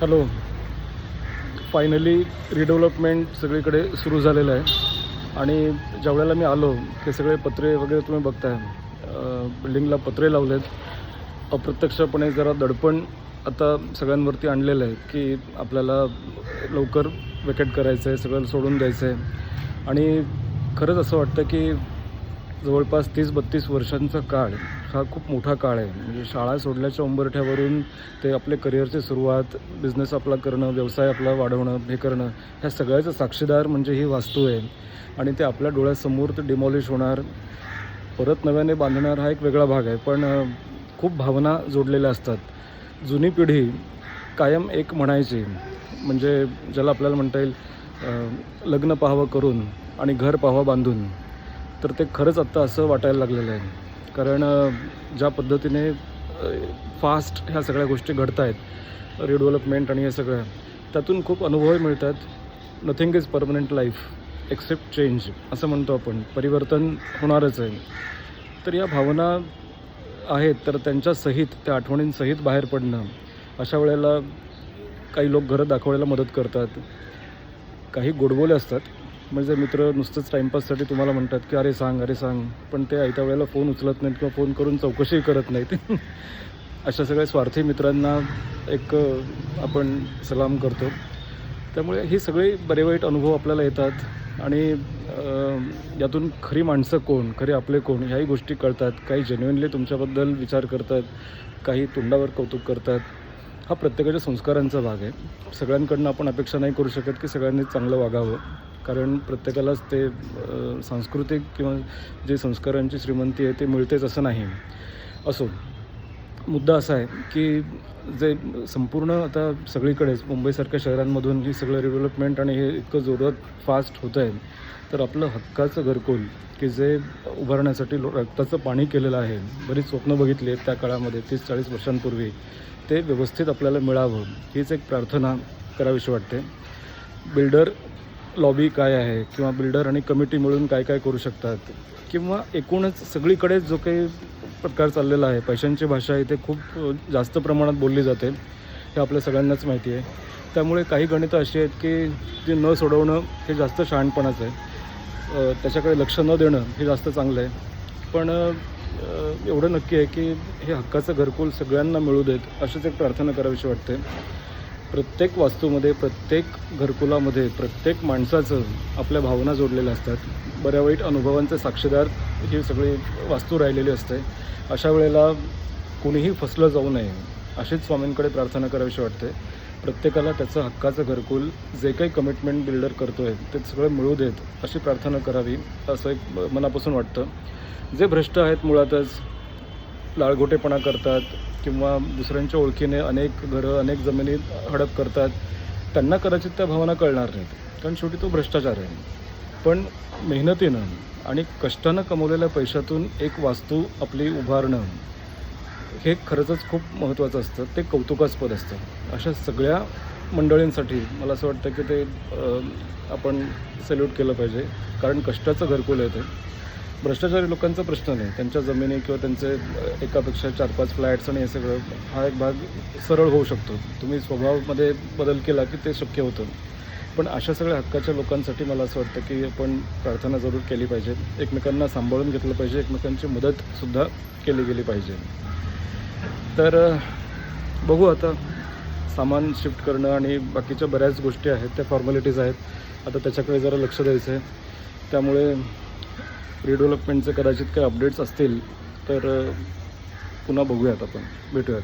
Hello. Finally redevelopment सगळीकडे सुरू झालेलं आहे आणि ज्या वेळेला मी आलो ते सगळे पत्रे वगैरे तुम्ही बघताय, बिल्डिंगला पत्रे लावलेत. अप्रत्यक्षपणे जरा दडपण आता सगळ्यांवरती आणलेलं आहे की आपल्याला लवकर वेकेट करायचं आहे, सगळं सोडून द्यायचं आहे. आणि खरंच असं वाटतं की जवळपास 30-32 वर्षांचा काळ हा खूप मोठा काळ आहे. म्हणजे शाळा सोडल्याच्या उंबरठ्यावरून ते आपले करिअरची सुरुवात, बिझनेस आपला करणं, व्यवसाय आपला वाढवणं, हे करणं, ह्या सगळ्याचं साक्षीदार म्हणजे ही वास्तू आहे. आणि ते आपल्या डोळ्यासमोर ते डिमॉलिश होणार, परत नव्याने बांधणार हा एक वेगळा भाग आहे. पण खूप भावना जोडलेल्या असतात. जुनी पिढी कायम एक म्हणायची, म्हणजे ज्याला आपल्याला म्हणता येईल लग्न पाहावं करून आणि घर पाहावं बांधून. तर ते खरंच आत्ता असं वाटायला लागलेलं आहे. कारण ज्या पद्धतीने फास्ट ह्या सगळ्या गोष्टी घडत आहेत, रिडेव्हलपमेंट आणि हे सगळं, त्यातून खूप अनुभवही मिळतात. Nothing is permanent life except change असं म्हणतो आपण. परिवर्तन होणारच आहे. तर या भावना आहेत, तर त्यांच्यासहित, त्या आठवणींसहित बाहेर पडणं. अशा वेळेला काही लोक घरं दाखवायला मदत करतात, काही गोडबोले असतात. म्हणजे मित्र नुसतंच टाईमपाससाठी तुम्हाला म्हणतात की अरे सांग, पण ते आयत्या वेळेला फोन उचलत नाहीत किंवा फोन करून चौकशीही करत नाहीत. अशा सगळ्या स्वार्थी मित्रांना एक आपण सलाम करतो. त्यामुळे ही सगळी बरे वाईट अनुभव आपल्याला येतात आणि यातून खरी माणसं कोण, खरे आपले कोण, ह्याही गोष्टी कळतात. काही जेन्युइनली तुमच्याबद्दल विचार करतात, काही तोंडावर कौतुक करतात. हा प्रत्येकाच्या संस्कारांचा भाग आहे. सगळ्यांकडनं आपण अपेक्षा नाही करू शकत की सगळ्यांनी चांगलं वागावं, कारण प्रत्येकालाच ते सांस्कृतिक किंवा जे संस्कारांची श्रीमंती आहे ते मिळतेच असं नाही. असो, मुद्दा असा आहे की जे संपूर्ण आता सगळीकडेच मुंबईसारख्या शहरांमधून ही सगळं रिडेव्हलपमेंट आणि हे इतकं जोरात फास्ट होतं आहे, तर आपलं हक्काचं घरकुल की जे उभारण्यासाठी रक्ताचं पाणी केलेलं आहे, बरीच स्वप्न बघितली आहेत त्या काळामध्ये 30-40 वर्षांपूर्वी, ते व्यवस्थित आपल्याला मिळावं हीच एक प्रार्थना करावीशी वाटते. बिल्डर लॉबी काय आहे किंवा बिल्डर आणि कमिटी मिळून काय काय करू शकतात, किंवा एकूणच सगळीकडेच जो काही प्रकार चाललेला आहे, पैशांची भाषा इथे खूप जास्त प्रमाणात बोलली जाते, हे आपल्या सगळ्यांनाच माहिती आहे. त्यामुळे काही गणितं अशी आहेत की ती न सोडवणं हे जास्त शहाणपणाचं आहे. त्याच्याकडे लक्ष न देणं हे जास्त चांगलं आहे. पण एवढं नक्की आहे की हे हक्काचं घरकुल सगळ्यांना मिळू देत, अशीच एक प्रार्थना करावीशी वाटते. प्रत्येक वास्तूमध्ये, प्रत्येक घरकुलामध्ये, प्रत्येक माणसाचं आपल्या भावना जोडलेल्या असतात. बऱ्या वाईट अनुभवांचे साक्षीदार ही सगळी वास्तू राहिलेली असते. अशा वेळेला कोणीही फसलं जाऊ नये, अशीच स्वामींकडे प्रार्थना करावीशी वाटते. प्रत्येकाला त्याचं हक्काचं घरकुल, जे काही कमिटमेंट बिल्डर करतो आहे ते सगळं मिळू देत, अशी प्रार्थना करावी, असं एक मनापासून वाटतं. जे भ्रष्ट आहेत, मुळातच लाळघोटेपणा करतात किंवा दुसऱ्यांच्या ओळखीने अनेक घरं, अनेक जमिनी हडप करतात, त्यांना कदाचित त्या भावना कळणार नाहीत, कारण शेवटी तो भ्रष्टाचार आहे. पण मेहनतीनं आणि कष्टानं कमवलेल्या पैशातून एक वास्तू आपली उभारणं हे खरंच खूप महत्त्वाचं असतं. ते कौतुकास्पद असतं. अशा सगळ्या मंडळींसाठी मला असं वाटतं की ते आपण सॅल्यूट केलं पाहिजे, कारण कष्टाचं घरकुल आहे ते. भ्रष्टाचारी लोकांचा प्रश्न नाही, त्यांच्या जमिनी किंवा त्यांचे एकापेक्षा 4-5 फ्लॅट्स आणि हे सगळं, हा एक भाग सरळ होऊ शकतो. तुम्ही स्वभावामध्ये बदल केला की ते शक्य होतं. पण अशा सगळ्या हक्काच्या लोकांसाठी मला असं वाटतं की आपण प्रार्थना जरूर केली पाहिजे. एकमेकांना सांभाळून घेतलं पाहिजे, एकमेकांची मदतसुद्धा केली गेली पाहिजे. तर बघू, आता सामान शिफ्ट करणं आणि बाकीच्या बऱ्याच गोष्टी आहेत, त्या फॉर्मॅलिटीज आहेत. आता त्याच्याकडे जरा लक्ष द्यायचं आहे. त्यामुळे रिडेव्हलपमेंटचे कदाचित काही अपडेट्स असतील तर पुन्हा बघूयात, आपण भेटूयात.